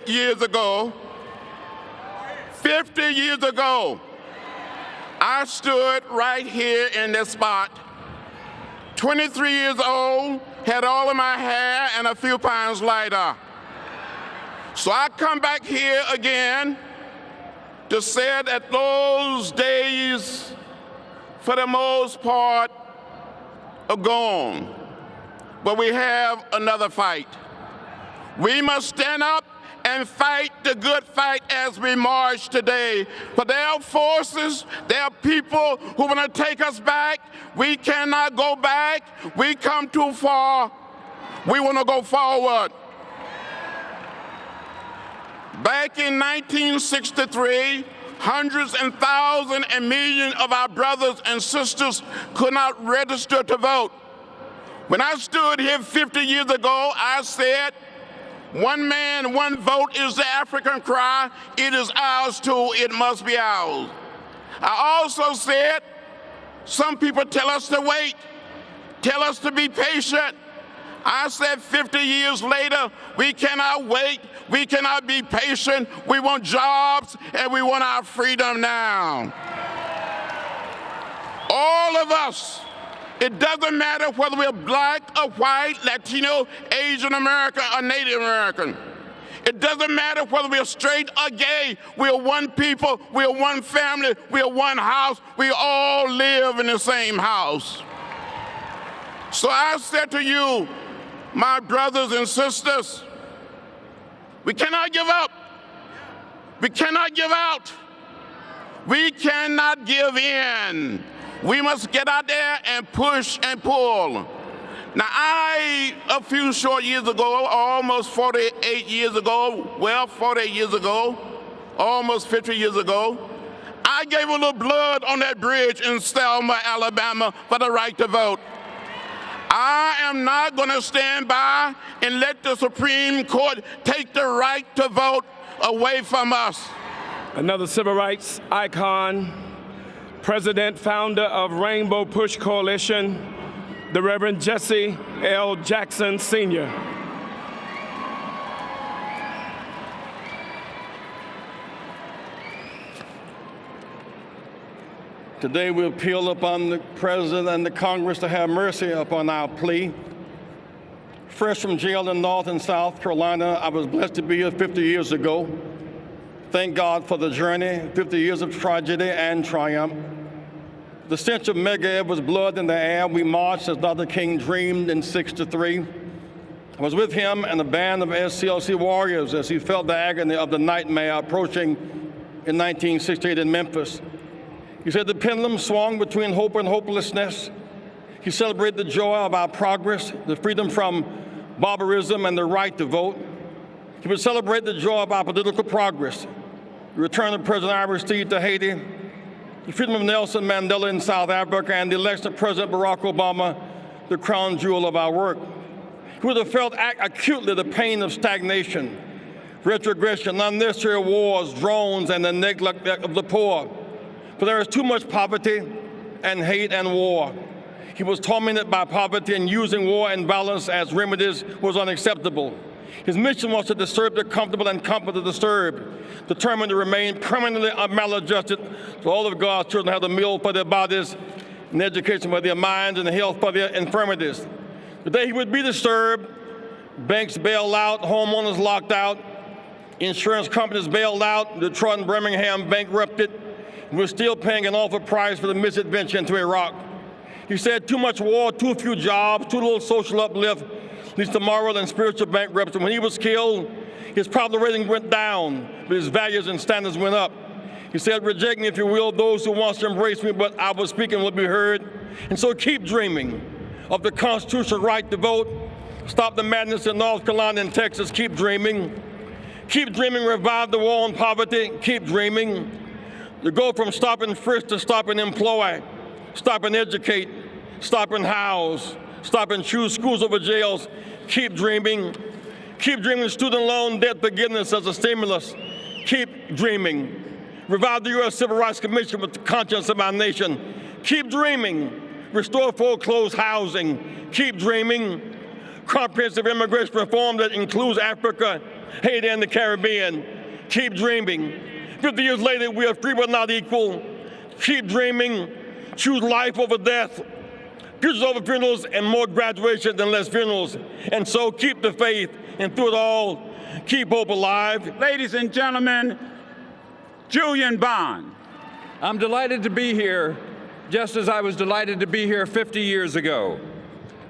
years ago, 50 years ago, I stood right here in this spot, 23 years old, had all of my hair and a few pounds lighter. So I come back here again to say that those days, for the most part, are gone. But we have another fight. We must stand up and fight the good fight as we march today. For there are forces, there are people who want to take us back. We cannot go back. We come too far. We want to go forward. Back in 1963, hundreds and thousands and millions of our brothers and sisters could not register to vote. When I stood here 50 years ago, I said, one man, one vote is the African cry. It is ours too. It must be ours. I also said, some people tell us to wait, tell us to be patient. I said 50 years later, we cannot wait, we cannot be patient. We want jobs and we want our freedom now. All of us, it doesn't matter whether we're black or white, Latino, Asian American, or Native American. It doesn't matter whether we're straight or gay. We're one people, we're one family, we're one house. We all live in the same house. So I said to you, my brothers and sisters, we cannot give up. We cannot give out. We cannot give in. We must get out there and push and pull. Now, a few short years ago, almost 48 years ago, almost 50 years ago, I gave a little blood on that bridge in Selma, Alabama for the right to vote. I am not going to stand by and let the Supreme Court take the right to vote away from us. Another civil rights icon, President, founder of Rainbow Push Coalition, the Reverend Jesse L. Jackson, Sr. Today we appeal upon the President and the Congress to have mercy upon our plea. Fresh from jail in North and South Carolina, I was blessed to be here 50 years ago. Thank God for the journey, 50 years of tragedy and triumph. The stench of Medgar Evers' blood in the air, we marched as Dr. King dreamed in '63. I was with him and a band of SCLC warriors as he felt the agony of the nightmare approaching in 1968 in Memphis. He said the pendulum swung between hope and hopelessness. He celebrated the joy of our progress, the freedom from barbarism and the right to vote. He would celebrate the joy of our political progress, the return of President Aristide to Haiti, the freedom of Nelson Mandela in South Africa, and the election of President Barack Obama, the crown jewel of our work. He would have felt acutely the pain of stagnation, retrogression, unnecessary wars, drones, and the neglect of the poor. For there is too much poverty and hate and war. He was tormented by poverty, and using war and violence as remedies was unacceptable. His mission was to disturb the comfortable and comfort the disturbed, determined to remain permanently maladjusted so all of God's children have the meal for their bodies and education for their minds and health for their infirmities. Today he would be disturbed, banks bailed out, homeowners locked out, insurance companies bailed out, Detroit and Birmingham bankrupted. We're still paying an awful price for the misadventure into Iraq. He said too much war, too few jobs, too little social uplift leads to moral and spiritual bankruptcy. When he was killed, his popular rating went down, but his values and standards went up. He said, reject me, if you will, those who want to embrace me, but I was speaking will be heard. And so keep dreaming of the constitutional right to vote. Stop the madness in North Carolina and Texas. Keep dreaming. Keep dreaming, revive the war on poverty. Keep dreaming. To go from stop and frisk to stop and employ, stop and educate, stop and house, stop and choose schools over jails. Keep dreaming. Keep dreaming student loan debt forgiveness as a stimulus. Keep dreaming. Revive the U.S. Civil Rights Commission with the conscience of our nation. Keep dreaming. Restore foreclosed housing. Keep dreaming. Comprehensive immigration reform that includes Africa Haiti, and the Caribbean. Keep dreaming. 50 years later, we are free but not equal. Keep dreaming. Choose life over death. Futures over funerals, and more graduations and less funerals. And so keep the faith, and through it all, keep hope alive. Ladies and gentlemen, Julian Bond. I'm delighted to be here, just as I was delighted to be here 50 years ago.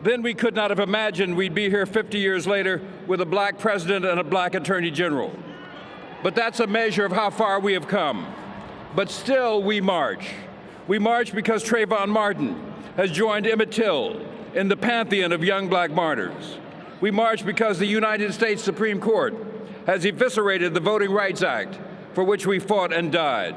Then we could not have imagined we'd be here 50 years later with a black president and a black attorney general. But that's a measure of how far we have come. But still, we march. We march because Trayvon Martin has joined Emmett Till in the pantheon of young black martyrs. We march because the United States Supreme Court has eviscerated the Voting Rights Act, for which we fought and died.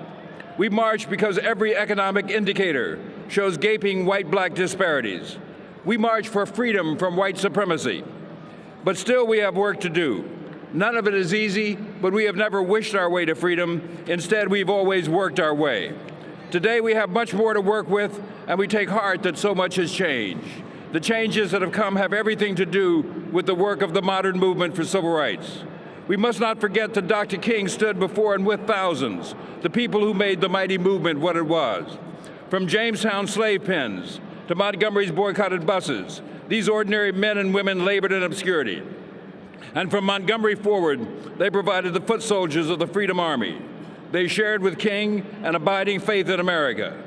We march because every economic indicator shows gaping white-black disparities. We march for freedom from white supremacy. But still, we have work to do. None of it is easy, but we have never wished our way to freedom. Instead, we've always worked our way. Today, we have much more to work with, and we take heart that so much has changed. The changes that have come have everything to do with the work of the modern movement for civil rights. We must not forget that Dr. King stood before and with thousands, the people who made the mighty movement what it was. From Jamestown slave pens to Montgomery's boycotted buses, these ordinary men and women labored in obscurity. And from Montgomery forward, they provided the foot soldiers of the Freedom Army. They shared with King an abiding faith in America.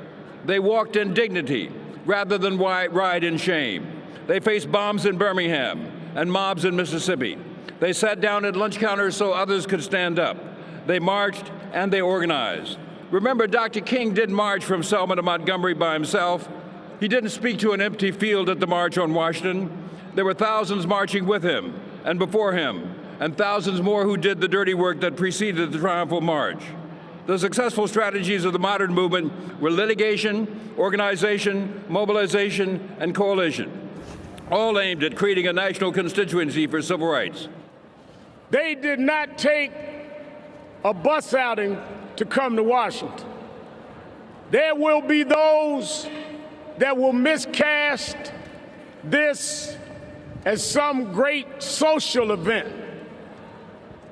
They walked in dignity rather than ride in shame. They faced bombs in Birmingham and mobs in Mississippi. They sat down at lunch counters so others could stand up. They marched and they organized. Remember, Dr. King didn't march from Selma to Montgomery by himself. He didn't speak to an empty field at the March on Washington. There were thousands marching with him and before him, and thousands more who did the dirty work that preceded the triumphal march. The successful strategies of the modern movement were litigation, organization, mobilization, and coalition, all aimed at creating a national constituency for civil rights. They did not take a bus outing to come to Washington. There will be those that will miscast this as some great social event.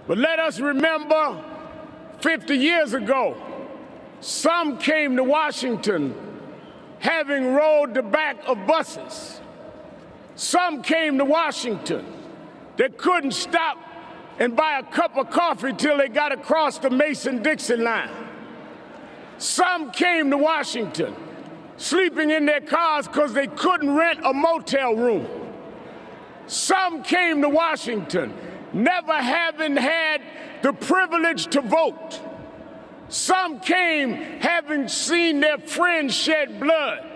But let us remember 50 years ago, some came to Washington having rode the back of buses. Some came to Washington that couldn't stop and buy a cup of coffee till they got across the Mason-Dixon line. Some came to Washington sleeping in their cars because they couldn't rent a motel room. Some came to Washington never having had the privilege to vote. Some came having seen their friends shed blood.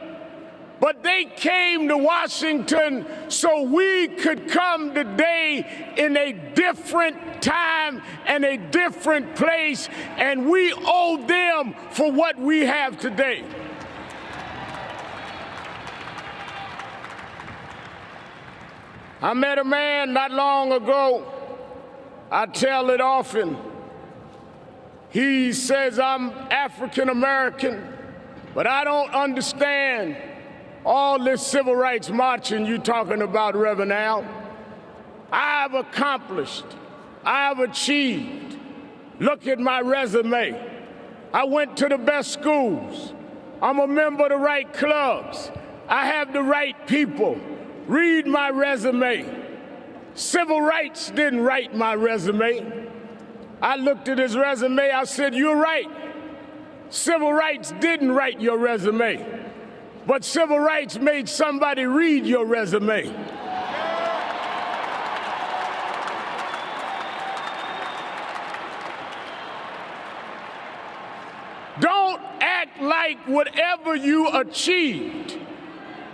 But they came to Washington so we could come today in a different time and a different place, and we owe them for what we have today. I met a man not long ago. I tell it often. He says, I'm African American, but I don't understand all this civil rights marching you talking about, Reverend Al. I've accomplished, I've achieved. Look at my resume. I went to the best schools. I'm a member of the right clubs. I have the right people. Read my resume. Civil rights didn't write my resume. I looked at his resume, I said, you're right. Civil rights didn't write your resume, but civil rights made somebody read your resume. Don't act like whatever you achieved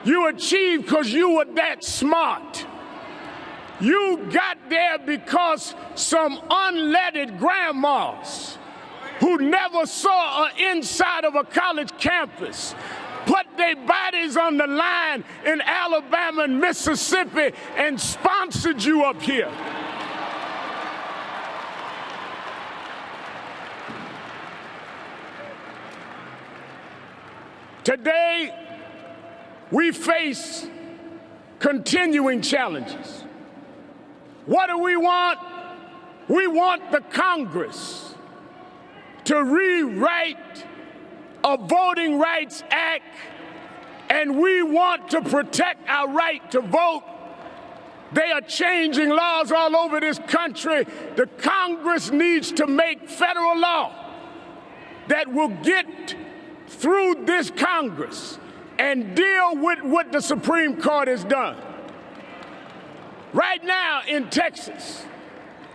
because you were that smart. You got there because some unlettered grandmas who never saw an inside of a college campus put their bodies on the line in Alabama and Mississippi and sponsored you up here. Today, we face continuing challenges. What do we want? We want the Congress to rewrite a Voting Rights Act, and we want to protect our right to vote. They are changing laws all over this country. The Congress needs to make federal law that will get through this Congress and deal with what the Supreme Court has done. Right now in Texas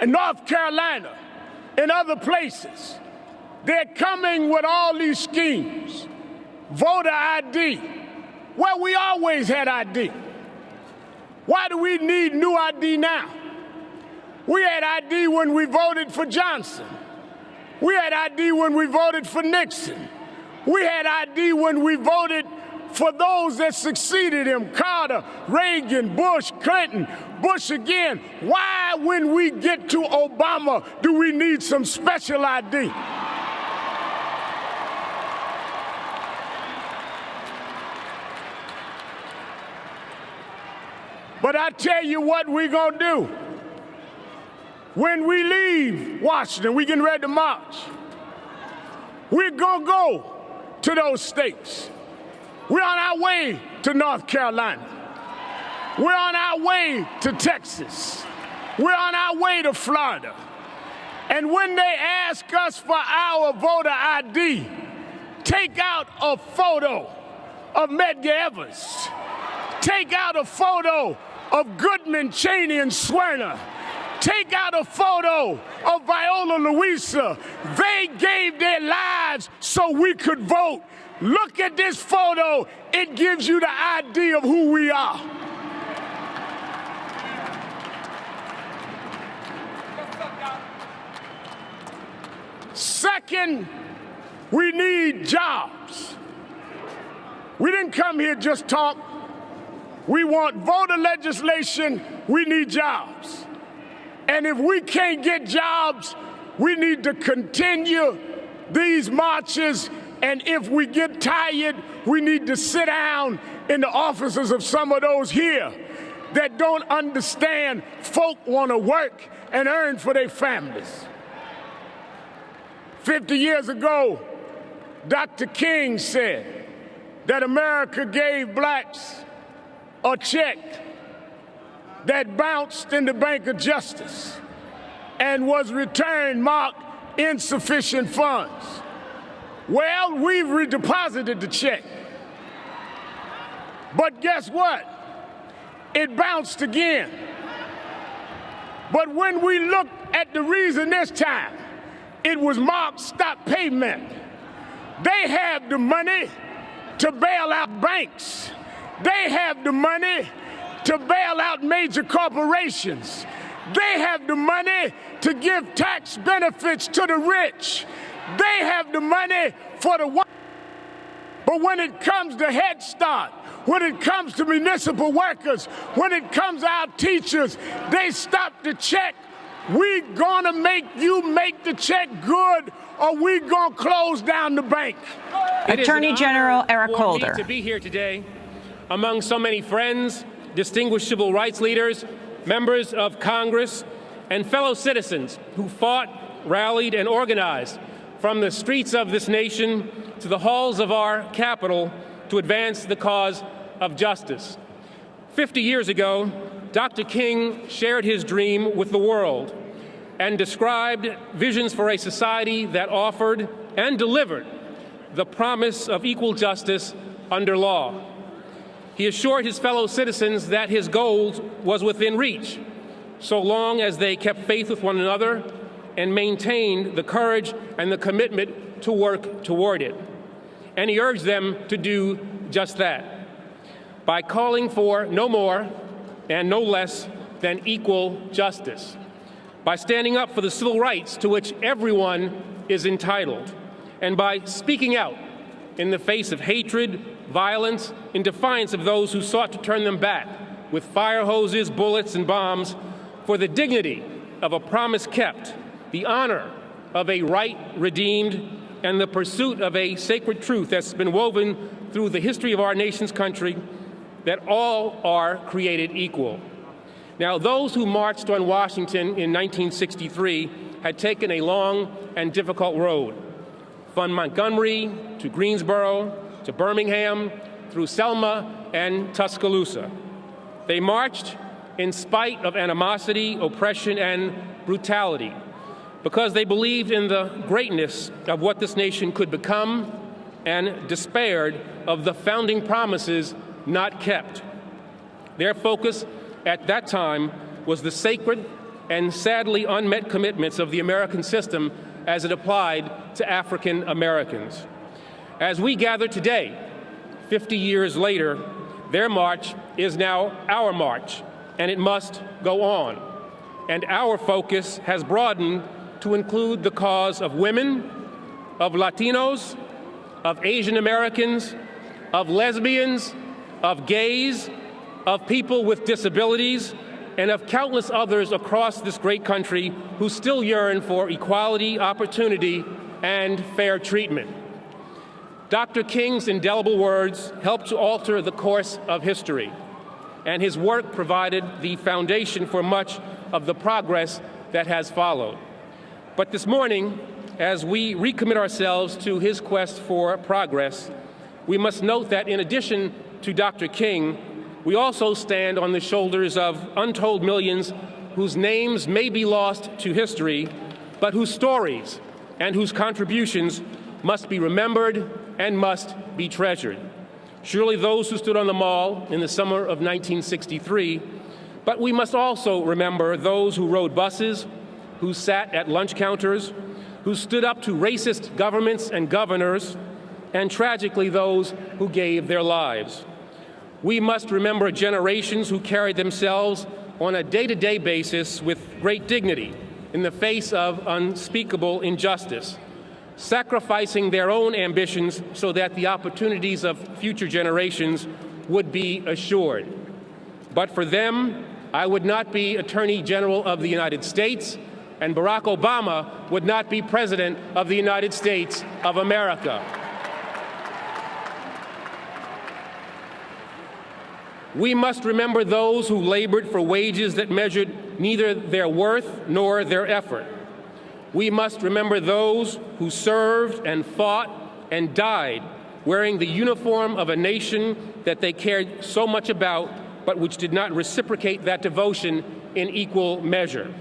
and North Carolina and other places, they're coming with all these schemes. Voter ID. Well, we always had ID. Why do we need new ID now? We had ID when we voted for Johnson. We had ID when we voted for Nixon. We had ID when we voted for those that succeeded him, Carter, Reagan, Bush, Clinton, Bush again. Why, when we get to Obama, do we need some special ID? But I tell you what we're going to do. When we leave Washington, we getting ready to march. We're going to go to those states. We're on our way to North Carolina. We're on our way to Texas. We're on our way to Florida. And when they ask us for our voter ID, take out a photo of Medgar Evers. Take out a photo of Goodman, Cheney, and Swerner. Take out a photo of Viola Luisa. They gave their lives so we could vote. Look at this photo. It gives you the idea of who we are. Second, we need jobs. We didn't come here just talk. We want voter legislation. We need jobs. And if we can't get jobs, we need to continue these marches. And if we get tired, we need to sit down in the offices of some of those here that don't understand folk want to work and earn for their families. 50 years ago, Dr. King said that America gave blacks a check that bounced in the Bank of Justice and was returned marked insufficient funds. Well, we've redeposited the check. But guess what? It bounced again. But when we looked at the reason this time, it was marked stop payment. They have the money to bail out banks. They have the money to bail out major corporations. They have the money to give tax benefits to the rich. They have the money for the white. But when it comes to Head Start, when it comes to municipal workers, when it comes to our teachers, they stop the check. We gonna make you make the check good, or we gonna close down the bank. Attorney General Eric Holder. To be here today among so many friends, distinguished civil rights leaders, members of Congress, and fellow citizens who fought, rallied, and organized from the streets of this nation to the halls of our Capitol to advance the cause of justice. 50 years ago, Dr. King shared his dream with the world and described visions for a society that offered and delivered the promise of equal justice under law. He assured his fellow citizens that his goal was within reach, so long as they kept faith with one another and maintained the courage and the commitment to work toward it. And he urged them to do just that by calling for no more and no less than equal justice, by standing up for the civil rights to which everyone is entitled, and by speaking out in the face of hatred, violence, in defiance of those who sought to turn them back with fire hoses, bullets, and bombs, for the dignity of a promise kept, the honor of a right redeemed, and the pursuit of a sacred truth that's been woven through the history of our nation's country, that all are created equal. Now, those who marched on Washington in 1963 had taken a long and difficult road, from Montgomery to Greensboro to Birmingham, through Selma and Tuscaloosa. They marched in spite of animosity, oppression, and brutality, because they believed in the greatness of what this nation could become and despaired of the founding promises not kept. Their focus at that time was the sacred and sadly unmet commitments of the American system as it applied to African Americans. As we gather today, 50 years later, their march is now our march, and it must go on. And our focus has broadened to include the cause of women, of Latinos, of Asian Americans, of lesbians, of gays, of people with disabilities, and of countless others across this great country who still yearn for equality, opportunity, and fair treatment. Dr. King's indelible words helped to alter the course of history, and his work provided the foundation for much of the progress that has followed. But this morning, as we recommit ourselves to his quest for progress, we must note that in addition to Dr. King, we also stand on the shoulders of untold millions whose names may be lost to history, but whose stories and whose contributions must be remembered and must be treasured. Surely those who stood on the Mall in the summer of 1963, but we must also remember those who rode buses, who sat at lunch counters, who stood up to racist governments and governors, and tragically those who gave their lives. We must remember generations who carried themselves on a day-to-day basis with great dignity in the face of unspeakable injustice, sacrificing their own ambitions so that the opportunities of future generations would be assured. But for them, I would not be Attorney General of the United States, and Barack Obama would not be President of the United States of America. We must remember those who labored for wages that measured neither their worth nor their effort. We must remember those who served and fought and died wearing the uniform of a nation that they cared so much about, but which did not reciprocate that devotion in equal measure.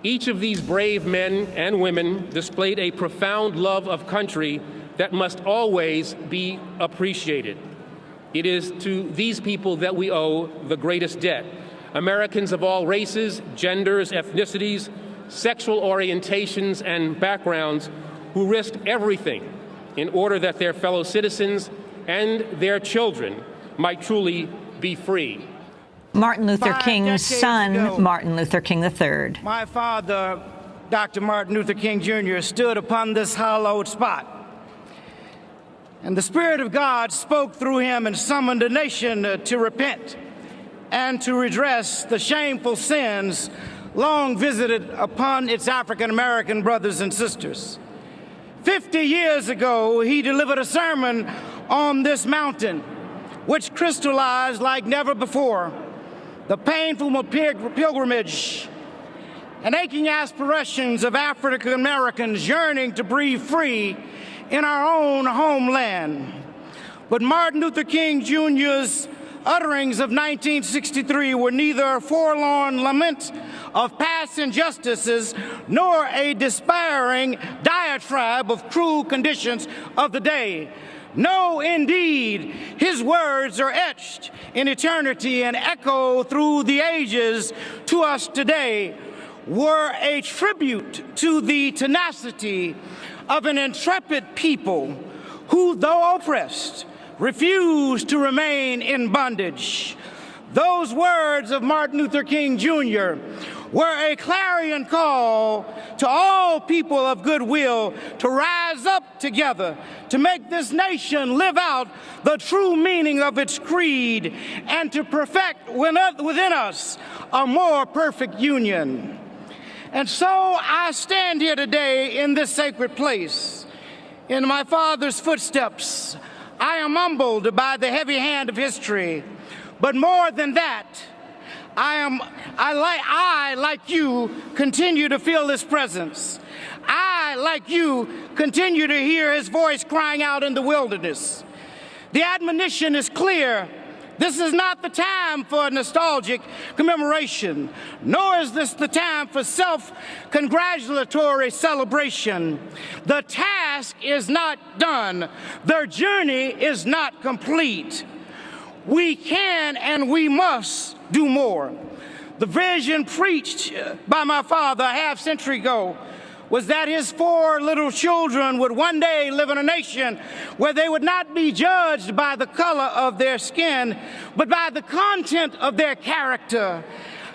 Each of these brave men and women displayed a profound love of country that must always be appreciated. It is to these people that we owe the greatest debt. Americans of all races, genders, ethnicities, sexual orientations, and backgrounds who risked everything in order that their fellow citizens and their children might truly be free. Martin Luther King's son, ago, Martin Luther King III. My father, Dr. Martin Luther King Jr., stood upon this hallowed spot. And the Spirit of God spoke through him and summoned a nation to repent and to redress the shameful sins long visited upon its African-American brothers and sisters. 50 years ago, he delivered a sermon on this mountain, which crystallized like never before the painful pilgrimage and aching aspirations of African Americans yearning to breathe free in our own homeland. But Martin Luther King Jr.'s utterings of 1963 were neither a forlorn lament of past injustices nor a despairing diatribe of cruel conditions of the day. No, indeed, his words are etched in eternity and echo through the ages to us today, were a tribute to the tenacity of an intrepid people who, though oppressed, refused to remain in bondage. Those words of Martin Luther King Jr. were a clarion call to all people of goodwill to rise up together, to make this nation live out the true meaning of its creed, and to perfect within us a more perfect union. And so I stand here today in this sacred place, in my father's footsteps. I am humbled by the heavy hand of history, but more than that, I, like you, continue to feel his presence. I, like you, continue to hear his voice crying out in the wilderness. The admonition is clear. This is not the time for nostalgic commemoration, nor is this the time for self-congratulatory celebration. The task is not done. The journey is not complete. We can and we must do more. The vision preached by my father a half-century ago was that his 4 little children would one day live in a nation where they would not be judged by the color of their skin, but by the content of their character.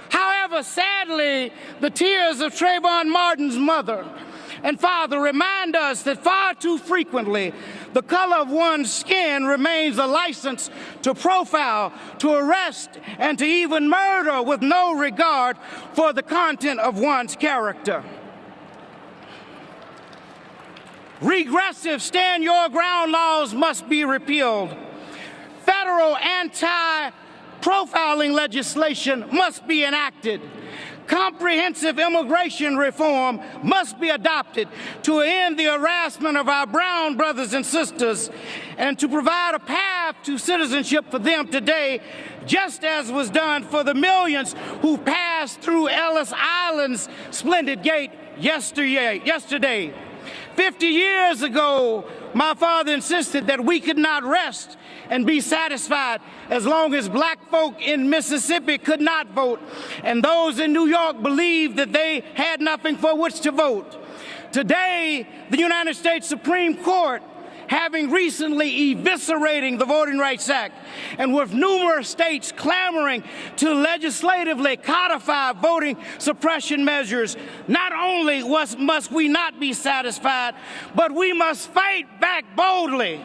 However, sadly, the tears of Trayvon Martin's mother and father remind us that far too frequently the color of one's skin remains a license to profile, to arrest, and to even murder with no regard for the content of one's character. Regressive stand-your-ground laws must be repealed. Federal anti-profiling legislation must be enacted. Comprehensive immigration reform must be adopted to end the harassment of our brown brothers and sisters and to provide a path to citizenship for them today, just as was done for the millions who passed through Ellis Island's splendid gate yesterday. 50 years ago, my father insisted that we could not rest and be satisfied as long as black folk in Mississippi could not vote, and those in New York believed that they had nothing for which to vote. Today, the United States Supreme Court, having recently eviscerating the Voting Rights Act, and with numerous states clamoring to legislatively codify voting suppression measures, not only must we not be satisfied, but we must fight back boldly.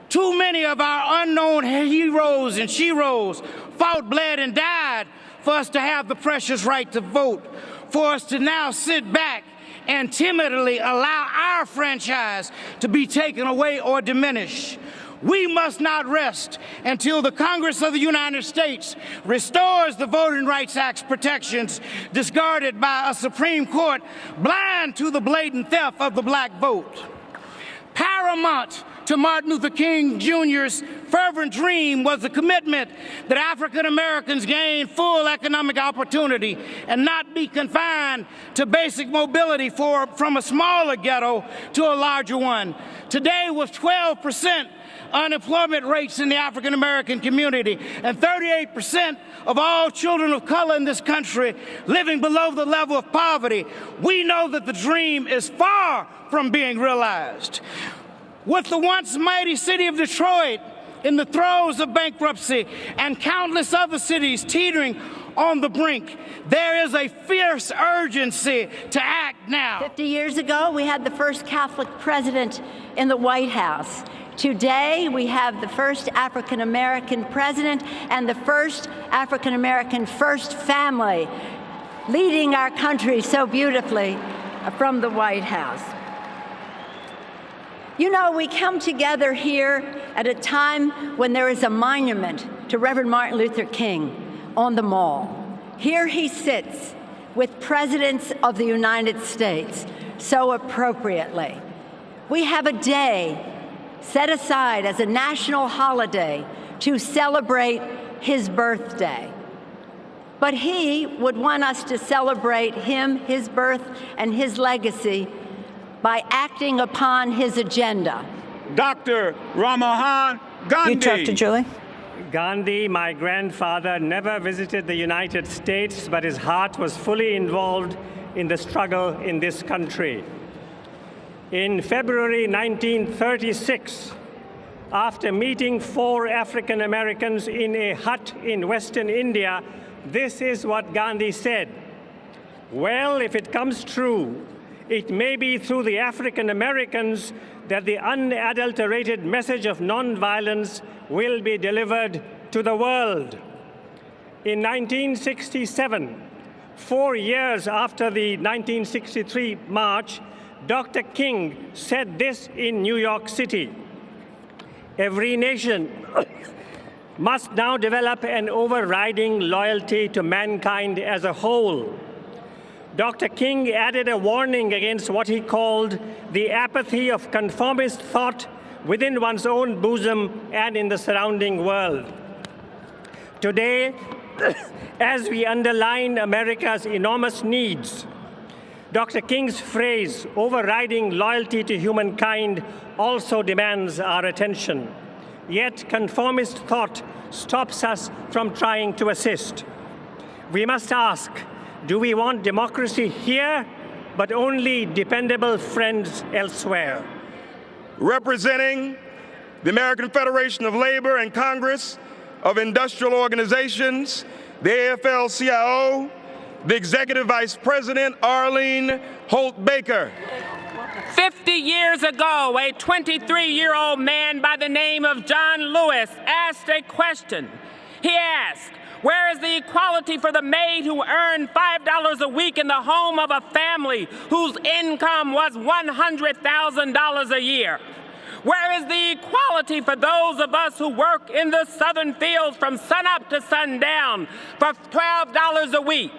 Too many of our unknown heroes and sheroes fought, bled, and died for us to have the precious right to vote, for us to now sit back and timidly allow our franchise to be taken away or diminished. We must not rest until the Congress of the United States restores the Voting Rights Act's protections discarded by a Supreme Court blind to the blatant theft of the black vote. Paramount to Martin Luther King Jr.'s fervent dream was the commitment that African Americans gain full economic opportunity and not be confined to basic mobility from a smaller ghetto to a larger one. Today, with 12% unemployment rates in the African American community and 38% of all children of color in this country living below the level of poverty, we know that the dream is far from being realized. With the once mighty city of Detroit in the throes of bankruptcy and countless other cities teetering on the brink, there is a fierce urgency to act now. 50 years ago, we had the first Catholic president in the White House. Today, we have the first African-American president and the first African-American first family leading our country so beautifully from the White House. You know, we come together here at a time when there is a monument to Reverend Martin Luther King on the Mall. Here he sits with presidents of the United States so appropriately. We have a day set aside as a national holiday to celebrate his birthday. But he would want us to celebrate him, his birth, and his legacy by acting upon his agenda. Dr. Ramahan Gandhi. You talk to Julie. Gandhi, my grandfather, never visited the United States, but his heart was fully involved in the struggle in this country. In February 1936, after meeting 4 African Americans in a hut in Western India, this is what Gandhi said. Well, if it comes true, it may be through the African Americans that the unadulterated message of nonviolence will be delivered to the world. In 1967, 4 years after the 1963 march, Dr. King said this in New York City: every nation must now develop an overriding loyalty to mankind as a whole. Dr. King added a warning against what he called the apathy of conformist thought within one's own bosom and in the surrounding world. Today, as we underline America's enormous needs, Dr. King's phrase, overriding loyalty to humankind, also demands our attention. Yet conformist thought stops us from trying to assist. We must ask, do we want democracy here, but only dependable friends elsewhere? Representing the American Federation of Labor and Congress of Industrial Organizations, the AFL-CIO, the Executive Vice President, Arlene Holt Baker. 50 years ago, a 23-year-old man by the name of John Lewis asked a question. He asked, where is the equality for the maid who earned $5 a week in the home of a family whose income was $100,000 a year? Where is the equality for those of us who work in the southern fields from sunup to sundown for $12 a week?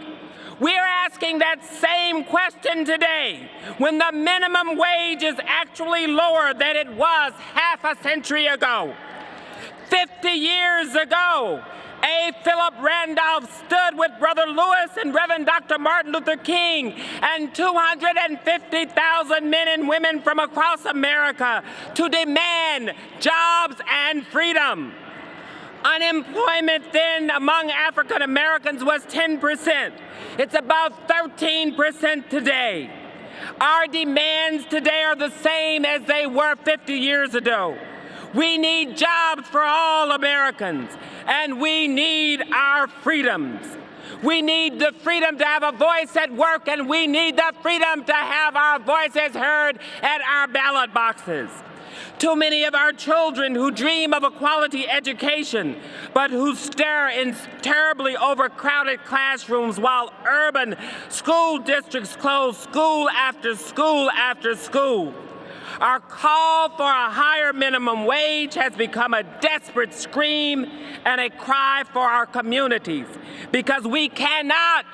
We're asking that same question today when the minimum wage is actually lower than it was half a century ago. 50 years ago, A. Philip Randolph stood with Brother Lewis and Reverend Dr. Martin Luther King and 250,000 men and women from across America to demand jobs and freedom. Unemployment then among African Americans was 10%. It's about 13% today. Our demands today are the same as they were 50 years ago. We need jobs for all Americans, and we need our freedoms. We need the freedom to have a voice at work, and we need the freedom to have our voices heard at our ballot boxes. Too many of our children who dream of a quality education, but who stare in terribly overcrowded classrooms while urban school districts close school after school after school. Our call for a higher minimum wage has become a desperate scream and a cry for our communities, because we cannot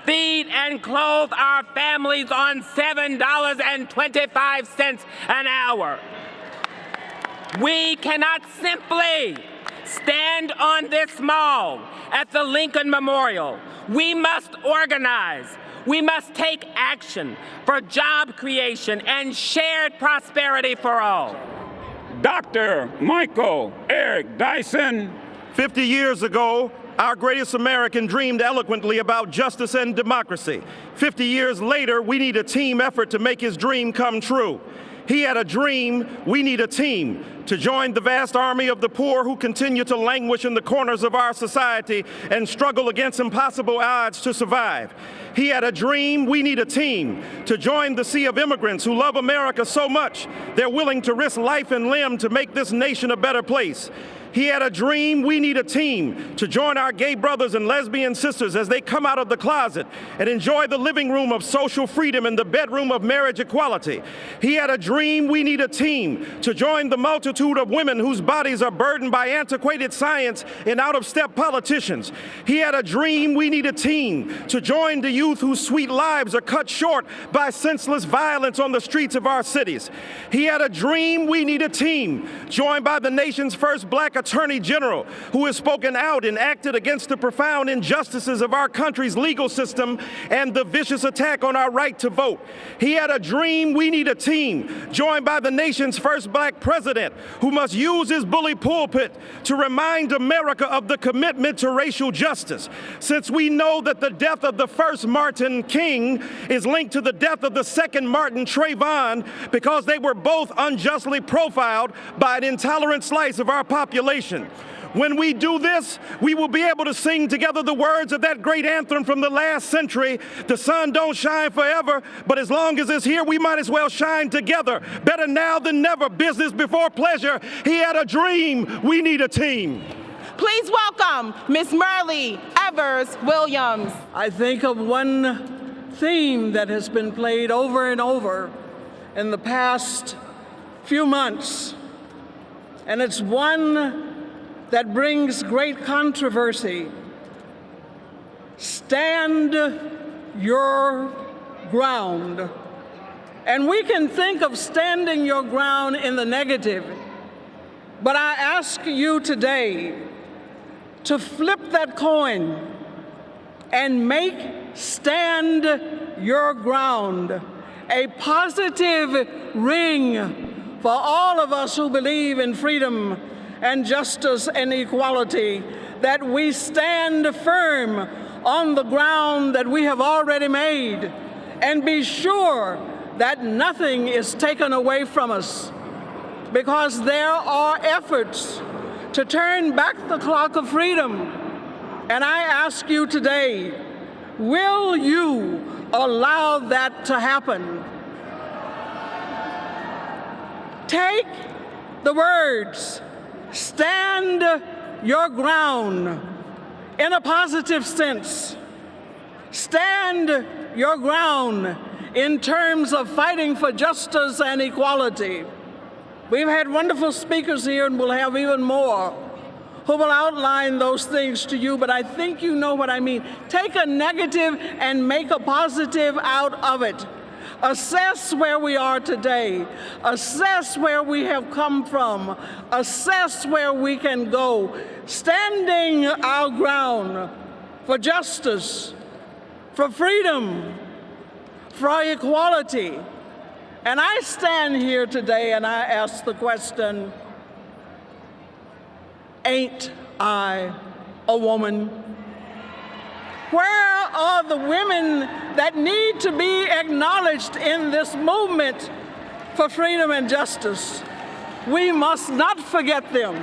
feed and clothe our families on $7.25 an hour. We cannot simply stand on this mall at the Lincoln Memorial. We must organize. We must take action for job creation and shared prosperity for all. Dr. Michael Eric Dyson. 50 years ago, our greatest American dreamed eloquently about justice and democracy. 50 years later, we need a team effort to make his dream come true. He had a dream, we need a team to join the vast army of the poor who continue to languish in the corners of our society and struggle against impossible odds to survive. He had a dream, we need a team to join the sea of immigrants who love America so much they're willing to risk life and limb to make this nation a better place. He had a dream, we need a team to join our gay brothers and lesbian sisters as they come out of the closet and enjoy the living room of social freedom and the bedroom of marriage equality. He had a dream, we need a team to join the multitude of women whose bodies are burdened by antiquated science and out-of-step politicians. He had a dream, we need a team to join the youth whose sweet lives are cut short by senseless violence on the streets of our cities. He had a dream, we need a team joined by the nation's first black Attorney General, who has spoken out and acted against the profound injustices of our country's legal system and the vicious attack on our right to vote. He had a dream, we need a team, joined by the nation's first black president, who must use his bully pulpit to remind America of the commitment to racial justice. Since we know that the death of the first Martin King is linked to the death of the second Martin Trayvon, because they were both unjustly profiled by an intolerant slice of our population. When we do this, we will be able to sing together the words of that great anthem from the last century. The sun don't shine forever, but as long as it's here, we might as well shine together. Better now than never, business before pleasure. He had a dream, we need a team. Please welcome Ms. Myrlie Evers Williams. I think of one theme that has been played over and over in the past few months, and it's one that brings great controversy. Stand your ground. And we can think of standing your ground in the negative, but I ask you today to flip that coin and make stand your ground a positive ring for all of us who believe in freedom and justice and equality, that we stand firm on the ground that we have already made and be sure that nothing is taken away from us, because there are efforts to turn back the clock of freedom. And I ask you today, will you allow that to happen? Take the words, stand your ground, in a positive sense. Stand your ground in terms of fighting for justice and equality. We've had wonderful speakers here, and we'll have even more who will outline those things to you, but I think you know what I mean. Take a negative and make a positive out of it. Assess where we are today. Assess where we have come from. Assess where we can go. Standing our ground for justice, for freedom, for equality. And I stand here today and I ask the question, ain't I a woman? Where are the women that need to be acknowledged in this movement for freedom and justice? We must not forget them.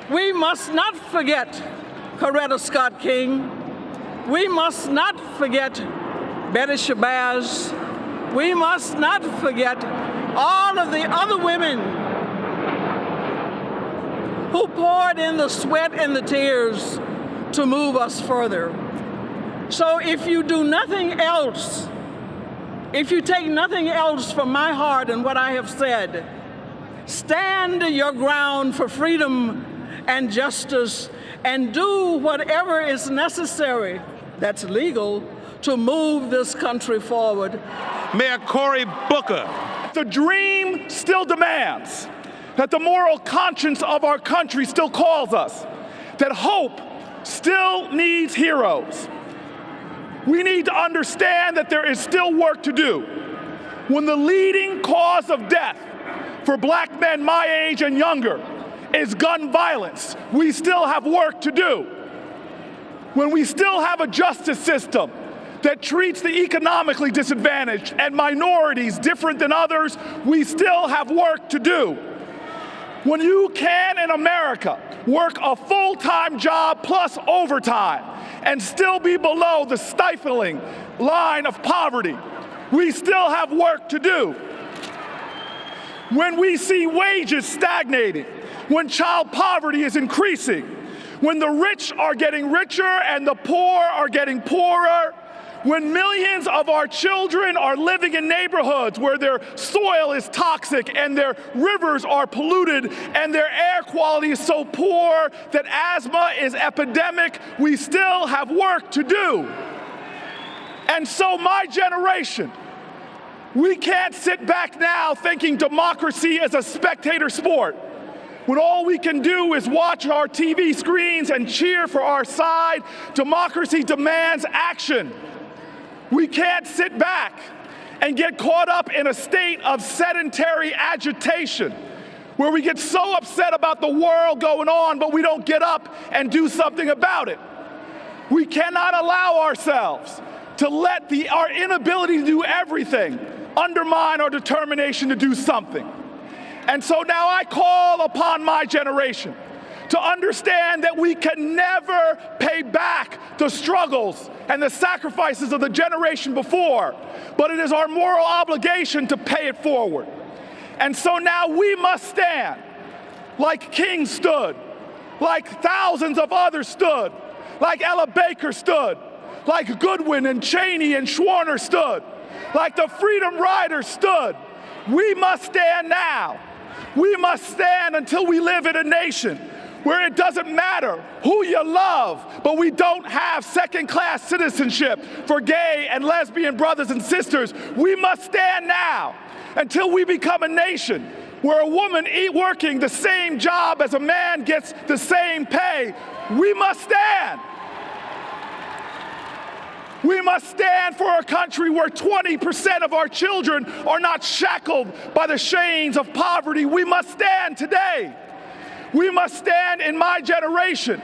We must not forget Coretta Scott King. We must not forget Betty Shabazz. We must not forget all of the other women who poured in the sweat and the tears to move us further. So if you do nothing else, if you take nothing else from my heart and what I have said, stand your ground for freedom and justice and do whatever is necessary that's legal to move this country forward. Mayor Cory Booker. The dream still demands, that the moral conscience of our country still calls us, that hope still needs heroes. We need to understand that there is still work to do. When the leading cause of death for black men my age and younger is gun violence, we still have work to do. When we still have a justice system that treats the economically disadvantaged and minorities different than others, we still have work to do. When you can, in America, work a full-time job plus overtime and still be below the stifling line of poverty, we still have work to do. When we see wages stagnating, when child poverty is increasing, when the rich are getting richer and the poor are getting poorer, when millions of our children are living in neighborhoods where their soil is toxic and their rivers are polluted and their air quality is so poor that asthma is epidemic, we still have work to do. And so my generation, we can't sit back now thinking democracy is a spectator sport, when all we can do is watch our TV screens and cheer for our side. Democracy demands action. We can't sit back and get caught up in a state of sedentary agitation where we get so upset about the world going on, but we don't get up and do something about it. We cannot allow ourselves to let our inability to do everything undermine our determination to do something. And so now I call upon my generation to understand that we can never pay back the struggles and the sacrifices of the generation before, but it is our moral obligation to pay it forward. And so now we must stand like King stood, like thousands of others stood, like Ella Baker stood, like Goodwin and Cheney and Schwerner stood, like the Freedom Riders stood. We must stand now. We must stand until we live in a nation where it doesn't matter who you love, but we don't have second-class citizenship for gay and lesbian brothers and sisters. We must stand now until we become a nation where a woman working the same job as a man gets the same pay. We must stand. We must stand for a country where 20% of our children are not shackled by the chains of poverty. We must stand today. We must stand in my generation.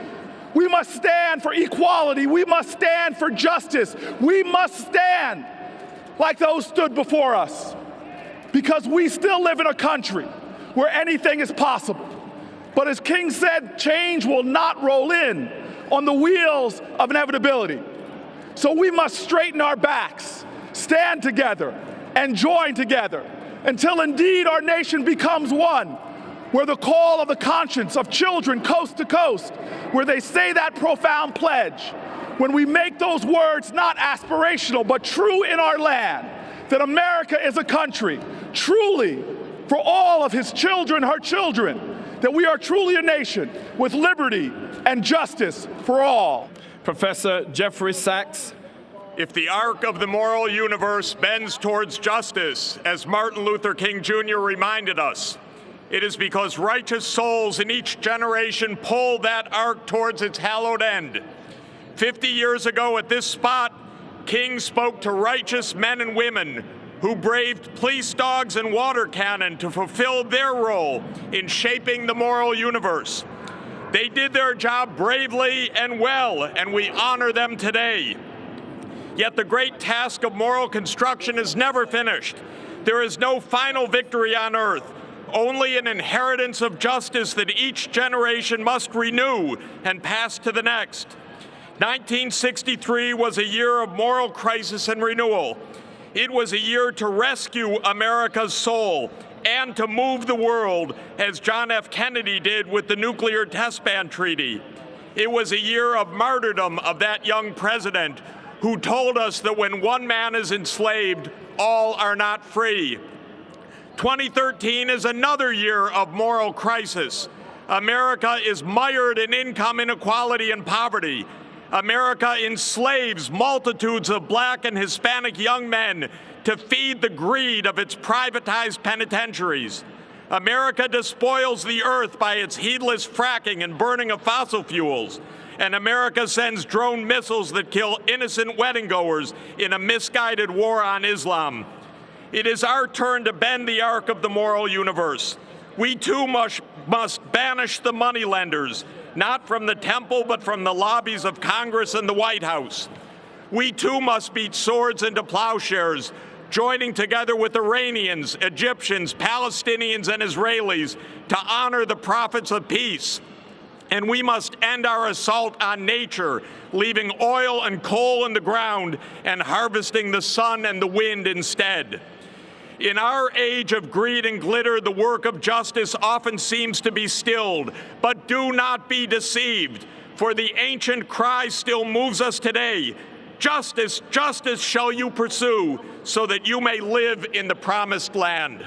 We must stand for equality. We must stand for justice. We must stand like those stood before us, because we still live in a country where anything is possible. But as King said, change will not roll in on the wheels of inevitability. So we must straighten our backs, stand together, and join together until indeed our nation becomes one, where the call of the conscience of children coast to coast, where they say that profound pledge, when we make those words not aspirational but true in our land, that America is a country truly for all of his children, her children, that we are truly a nation with liberty and justice for all. Professor Jeffrey Sachs. If the arc of the moral universe bends towards justice, as Martin Luther King Jr. reminded us, it is because righteous souls in each generation pull that arc towards its hallowed end. 50 years ago at this spot, King spoke to righteous men and women who braved police dogs and water cannon to fulfill their role in shaping the moral universe. They did their job bravely and well, and we honor them today. Yet the great task of moral construction is never finished. There is no final victory on earth, only an inheritance of justice that each generation must renew and pass to the next. 1963 was a year of moral crisis and renewal. It was a year to rescue America's soul and to move the world, as John F. Kennedy did with the Nuclear Test Ban Treaty. It was a year of martyrdom of that young president who told us that when one man is enslaved, all are not free. 2013 is another year of moral crisis. America is mired in income inequality and poverty. America enslaves multitudes of Black and Hispanic young men to feed the greed of its privatized penitentiaries. America despoils the earth by its heedless fracking and burning of fossil fuels. And America sends drone missiles that kill innocent wedding-goers in a misguided war on Islam. It is our turn to bend the arc of the moral universe. We too must banish the moneylenders, not from the temple, but from the lobbies of Congress and the White House. We too must beat swords into plowshares, joining together with Iranians, Egyptians, Palestinians, and Israelis to honor the prophets of peace. And we must end our assault on nature, leaving oil and coal in the ground and harvesting the sun and the wind instead. In our age of greed and glitter, the work of justice often seems to be stilled. But do not be deceived, for the ancient cry still moves us today. Justice, justice shall you pursue, so that you may live in the promised land.